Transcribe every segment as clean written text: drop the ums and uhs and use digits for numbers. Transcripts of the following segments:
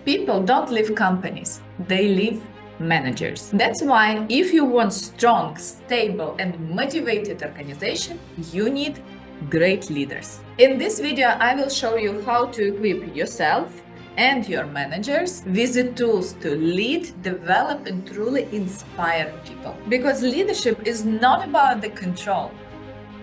People don't leave companies, they leave managers. That's why if you want strong, stable and motivated organization, you need great leaders. In this video, I will show you how to equip yourself and your managers with the tools to lead, develop and truly inspire people. Because leadership is not about the control.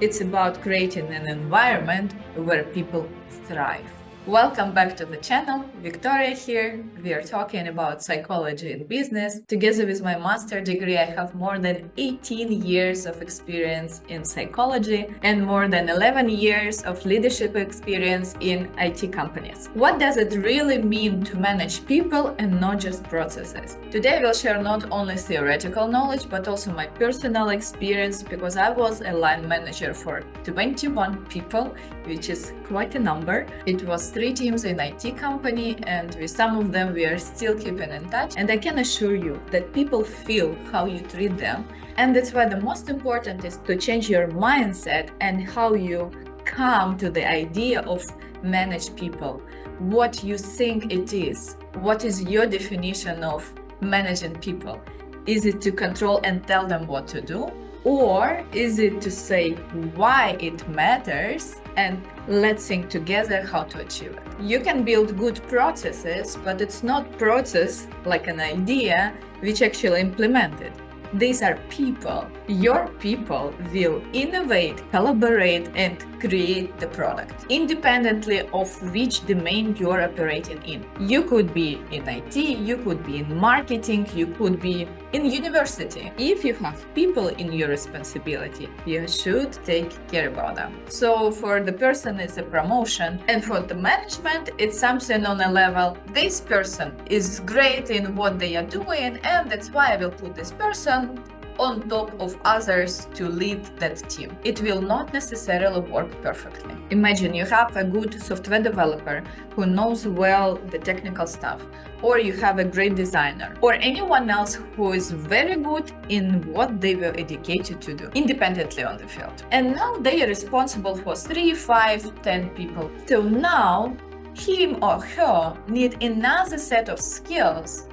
It's about creating an environment where people thrive. Welcome back to the channel. Victoria here. We are talking about psychology and business. Together with my master degree, I have more than 18 years of experience in psychology and more than 11 years of leadership experience in IT companies. What does it really mean to manage people and not just processes? Today I will share not only theoretical knowledge, but also my personal experience, because I was a line manager for 21 people, which is quite a number. It was 3 teams in IT company, and with some of them we are still keeping in touch. And I can assure you that people feel how you treat them. And that's why the most important is to change your mindset and how you come to the idea of manage people. What you think it is. What is your definition of managing people? Is it to control and tell them what to do? Or is it to say why it matters and let's think together how to achieve it? You can build good processes, but it's not process like an idea which actually implemented. These are people. Your people will innovate, collaborate, and create the product, independently of which domain you're operating in. You could be in IT, you could be in marketing, you could be in university. If you have people in your responsibility, you should take care about them. So for the person, it's a promotion, and for the management, it's something on a level, this person is great in what they are doing, and that's why I will put this person on top of others to lead that team. It will not necessarily work perfectly. Imagine you have a good software developer who knows well the technical stuff, or you have a great designer, or anyone else who is very good in what they were educated to do, independently on the field. And now they are responsible for 3, 5, 10 people. So now him or her need another set of skills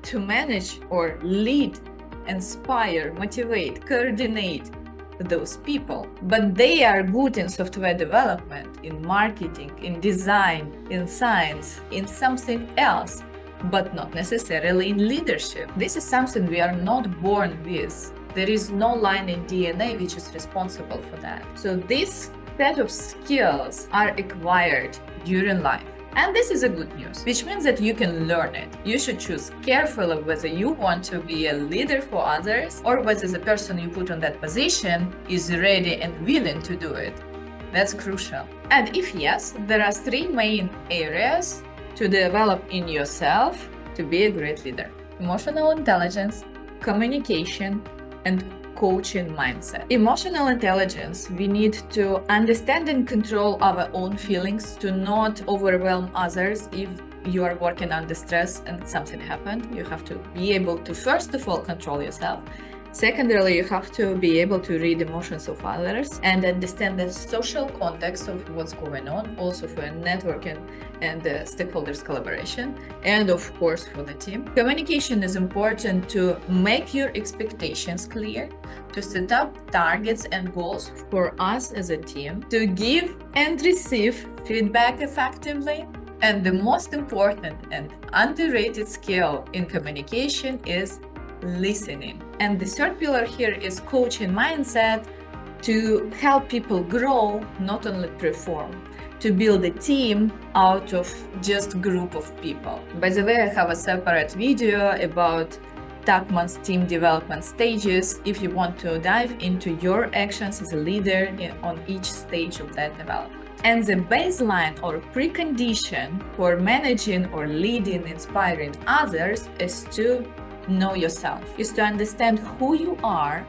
to manage or lead, inspire, motivate, coordinate those people. But they are good in software development, in marketing, in design, in science, in something else, but not necessarily in leadership. This is something we are not born with. There is no line in DNA which is responsible for that. So this set of skills are acquired during life. And this is a good news, which means that you can learn it. You should choose carefully whether you want to be a leader for others or whether the person you put on that position is ready and willing to do it. That's crucial. And if yes, there are 3 main areas to develop in yourself to be a great leader: emotional intelligence, communication, and coaching mindset. Emotional intelligence, we need to understand and control our own feelings, to not overwhelm others. If you are working under stress and something happened, you have to be able to first of all control yourself. Secondarily, you have to be able to read emotions of others and understand the social context of what's going on, also for networking and stakeholders collaboration, and of course for the team. Communication is important to make your expectations clear, to set up targets and goals for us as a team, to give and receive feedback effectively. And the most important and underrated skill in communication is listening. And the third pillar here is coaching mindset, to help people grow, not only perform, to build a team out of just a group of people. By the way, I have a separate video about Tuckman's team development stages if you want to dive into your actions as a leader on each stage of that development. And the baseline or precondition for managing or leading, inspiring others is to know yourself, is to understand who you are,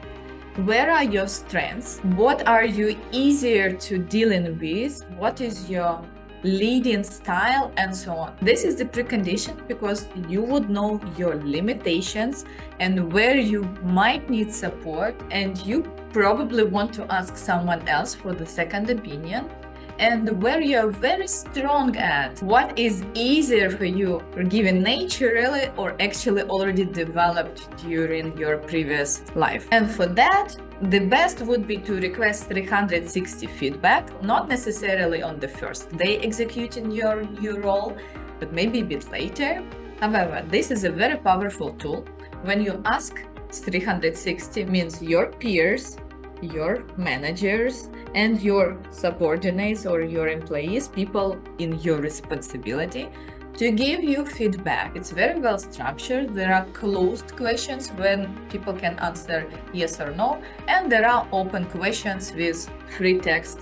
where are your strengths, what are you easier to dealing with, what is your leading style, and so on. This is the precondition, because you would know your limitations and where you might need support, and you probably want to ask someone else for the second opinion and where you're very strong at. What is easier for you, given naturally or actually already developed during your previous life. And for that, the best would be to request 360 feedback, not necessarily on the first day executing your new role, but maybe a bit later. However, this is a very powerful tool. When you ask 360, means your peers, your managers, and your subordinates or your employees, people in your responsibility, to give you feedback. It's very well structured. There are closed questions when people can answer yes or no, and there are open questions with free text,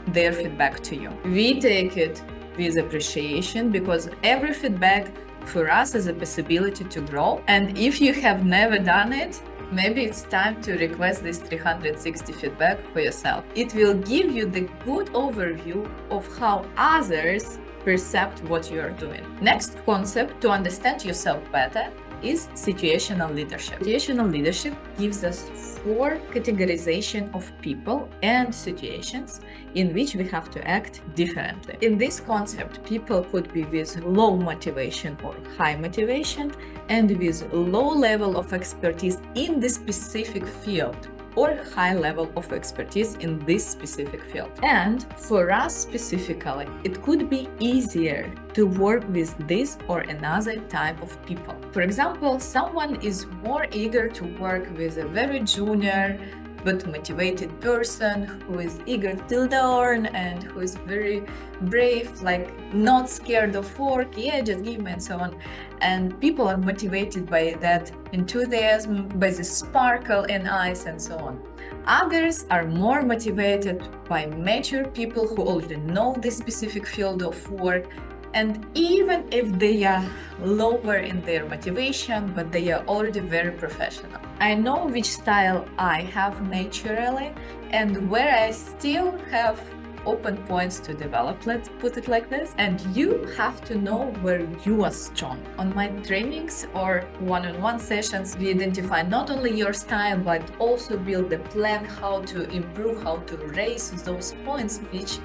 their feedback to you. We take it with appreciation because every feedback for us is a possibility to grow. And if you have never done it, maybe it's time to request this 360 feedback for yourself. It will give you the good overview of how others perceive what you are doing. Next concept to understand yourself better is situational leadership. Situational leadership gives us 4 categorization of people and situations in which we have to act differently. In this concept, people could be with low motivation or high motivation and with low level of expertise in the specific field or high level of expertise in this specific field. And for us specifically, it could be easier to work with this or another type of people. For example, someone is more eager to work with a very junior but motivated person who is eager to learn and who is very brave, like not scared of work, just give me, and so on. And people are motivated by that enthusiasm, by the sparkle in eyes, and so on. Others are more motivated by mature people who already know this specific field of work, and even if they are lower in their motivation, but they are already very professional. I know which style I have naturally and where I still have open points to develop, let's put it like this. And you have to know where you are strong. On my trainings or one-on-one sessions, we identify not only your style, but also build a plan how to improve, how to raise those points which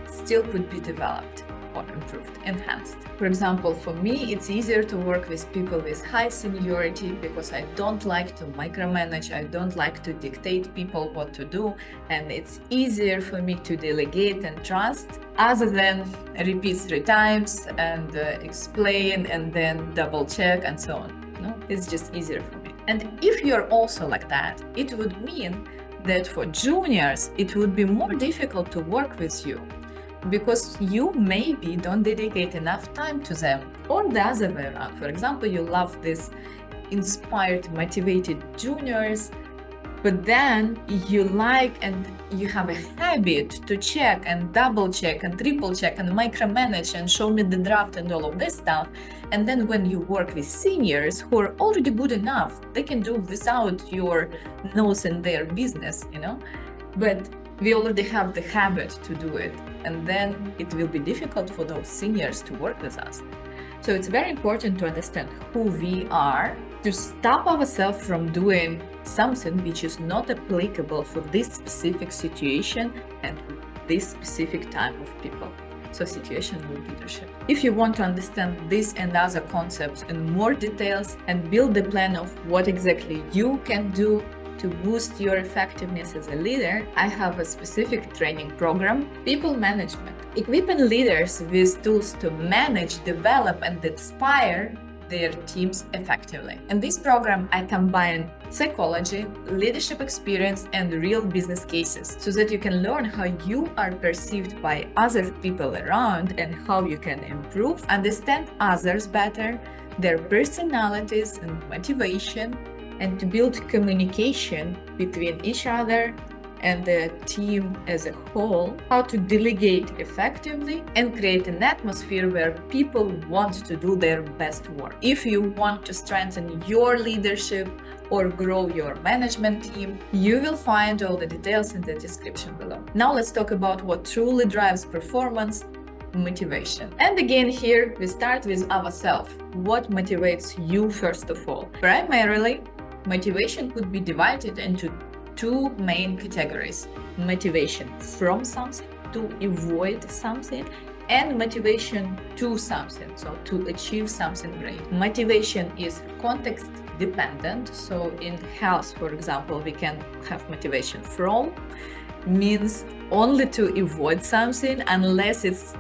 still could be developed or improved, enhanced. For example, for me, it's easier to work with people with high seniority because I don't like to micromanage, I don't like to dictate people what to do, and it's easier for me to delegate and trust other than repeat 3 times and explain and then double check and so on. No, it's just easier for me. And if you're also like that, it would mean that for juniors, it would be more difficult to work with you, because you maybe don't dedicate enough time to them, or the other way around. For example, you love this inspired, motivated juniors, but then you like and you have a habit to check and double check and triple check and micromanage and show me the draft and all of this stuff. And then when you work with seniors who are already good enough, they can do without your nose in their business, but we already have the habit to do it, and then it will be difficult for those seniors to work with us. So it's very important to understand who we are, to stop ourselves from doing something which is not applicable for this specific situation and this specific type of people. So situational leadership. If you want to understand this and other concepts in more details and build a plan of what exactly you can do to boost your effectiveness as a leader, I have a specific training program, People Management, equipping leaders with tools to manage, develop, and inspire their teams effectively. In this program, I combine psychology, leadership experience, and real business cases so that you can learn how you are perceived by other people around and how you can improve, understand others better, their personalities and motivation, and to build communication between each other and the team as a whole, how to delegate effectively and create an atmosphere where people want to do their best work. If you want to strengthen your leadership or grow your management team, you will find all the details in the description below. Now let's talk about what truly drives performance: motivation. And again, here we start with ourselves. What motivates you first of all? Primarily, motivation could be divided into 2 main categories: motivation from something to avoid something, and motivation to something, so to achieve something great. Motivation is context dependent. So in health, for example, we can have motivation from, means only to avoid something unless it's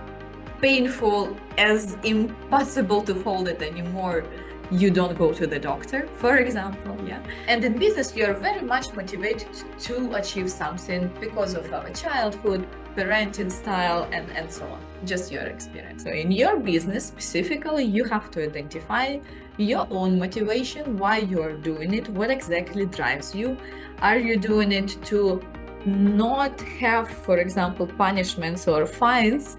painful, as impossible to hold it anymore, you don't go to the doctor, for example. And in business, you're very much motivated to achieve something because of our childhood, parenting style, and so on, just your experience. So in your business specifically, you have to identify your own motivation, why you're doing it, what exactly drives you. Are you doing it to not have, for example, punishments or fines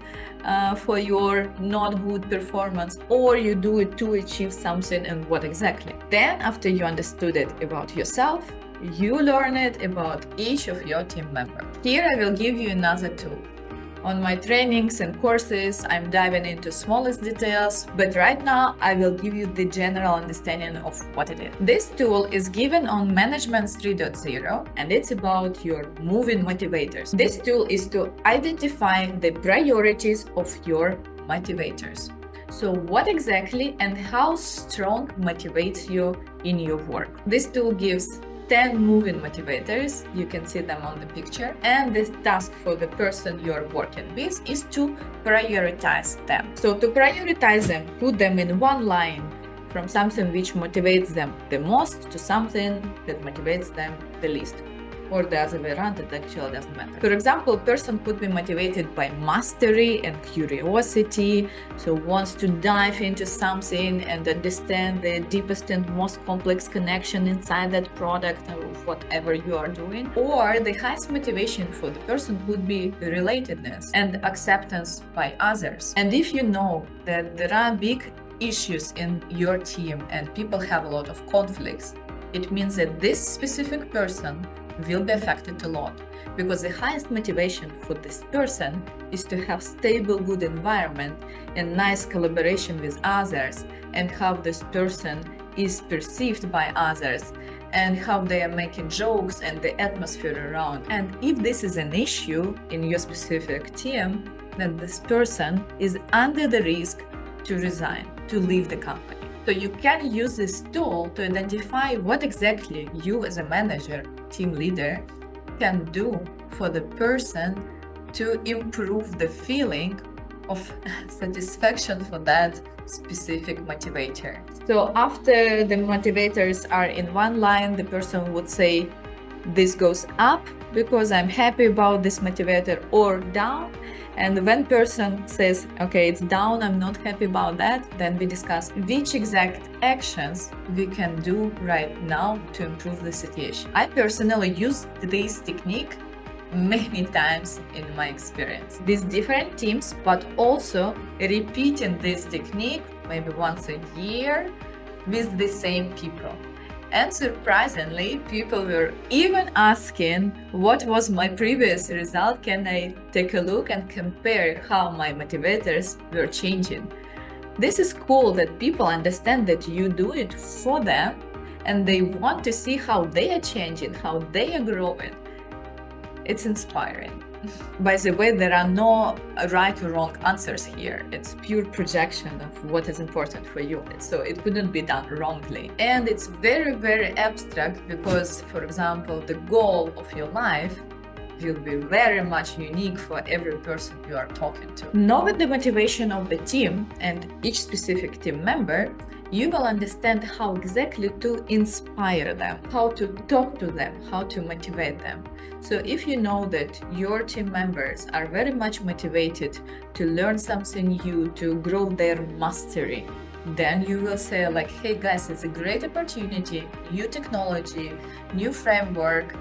for your not good performance, or you do it to achieve something, and what exactly? Then after you understood it about yourself, you learn it about each of your team members. Here I will give you another tool. On my trainings and courses, I'm diving into smallest details, but right now I will give you the general understanding of what it is. This tool is given on Management 3.0, and it's about your moving motivators. This tool is to identify the priorities of your motivators. So what exactly and how strong motivates you in your work? This tool gives 10 moving motivators, you can see them on the picture, and the task for the person you're working with is to prioritize them. So to prioritize them, put them in one line, from something which motivates them the most to something that motivates them the least. Or the other way around, it actually doesn't matter. For example, a person could be motivated by mastery and curiosity, so wants to dive into something and understand the deepest and most complex connection inside that product or whatever you are doing. Or the highest motivation for the person could be relatedness and acceptance by others. And if you know that there are big issues in your team and people have a lot of conflicts, it means that this specific person will be affected a lot, because the highest motivation for this person is to have stable, good environment and nice collaboration with others, and how this person is perceived by others, and how they are making jokes and the atmosphere around. And if this is an issue in your specific team, then this person is under the risk to resign, to leave the company. So you can use this tool to identify what exactly you as a manager, team leader, can do for the person to improve the feeling of satisfaction for that specific motivator. So after the motivators are in one line, the person would say, this goes up because I'm happy about this motivator, or down. And when person says, okay, it's down, I'm not happy about that, then we discuss which exact actions we can do right now to improve the situation. I personally use this technique many times in my experience with different teams, but also repeating this technique maybe once a year with the same people. And surprisingly, people were even asking, what was my previous result? Can I take a look and compare how my motivators were changing? This is cool that people understand that you do it for them, and they want to see how they are changing, how they are growing. It's inspiring. By the way, there are no right or wrong answers here. It's pure projection of what is important for you. So it couldn't be done wrongly. And it's very, very abstract because, for example, the goal of your life will be very much unique for every person you are talking to. Knowing the motivation of the team and each specific team member, you will understand how exactly to inspire them, how to talk to them, how to motivate them. So if you know that your team members are very much motivated to learn something new, to grow their mastery, then you will say like, hey guys, it's a great opportunity, new technology, new framework,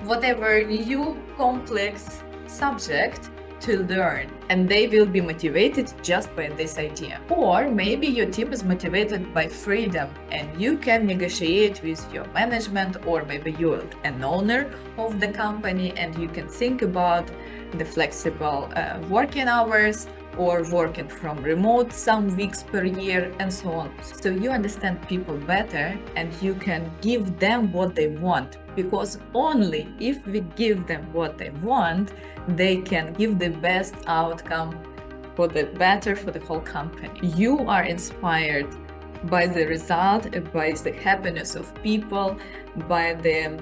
whatever new complex subject to learn, and they will be motivated just by this idea. Or maybe your team is motivated by freedom and you can negotiate with your management, or maybe you're an owner of the company and you can think about the flexible working hours, or working from remote some weeks per year and so on. So you understand people better and you can give them what they want, because only if we give them what they want, they can give the best outcome for the better for the whole company. You are inspired by the result, by the happiness of people, by the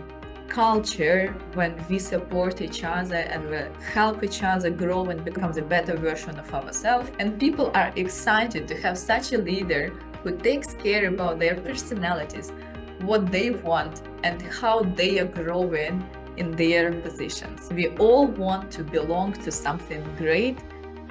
culture when we support each other and we help each other grow and become the better version of ourselves. And people are excited to have such a leader who takes care about their personalities, what they want, and how they are growing in their positions. We all want to belong to something great,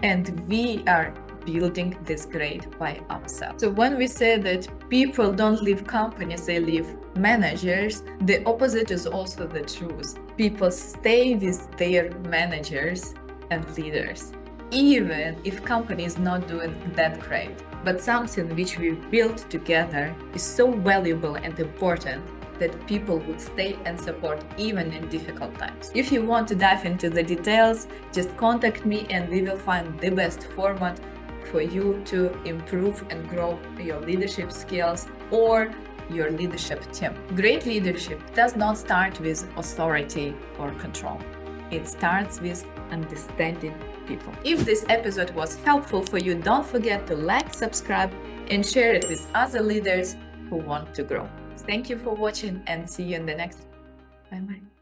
and we are building this great by ourselves. So when we say that people don't leave companies, they leave managers, the opposite is also the truth. People stay with their managers and leaders, even if company is not doing that great. But something which we built together is so valuable and important that people would stay and support even in difficult times. If you want to dive into the details, just contact me and we will find the best format for you to improve and grow your leadership skills or your leadership team. Great leadership does not start with authority or control. It starts with understanding people. If this episode was helpful for you, don't forget to like, subscribe, and share it with other leaders who want to grow. Thank you for watching and see you in the next. Bye-bye.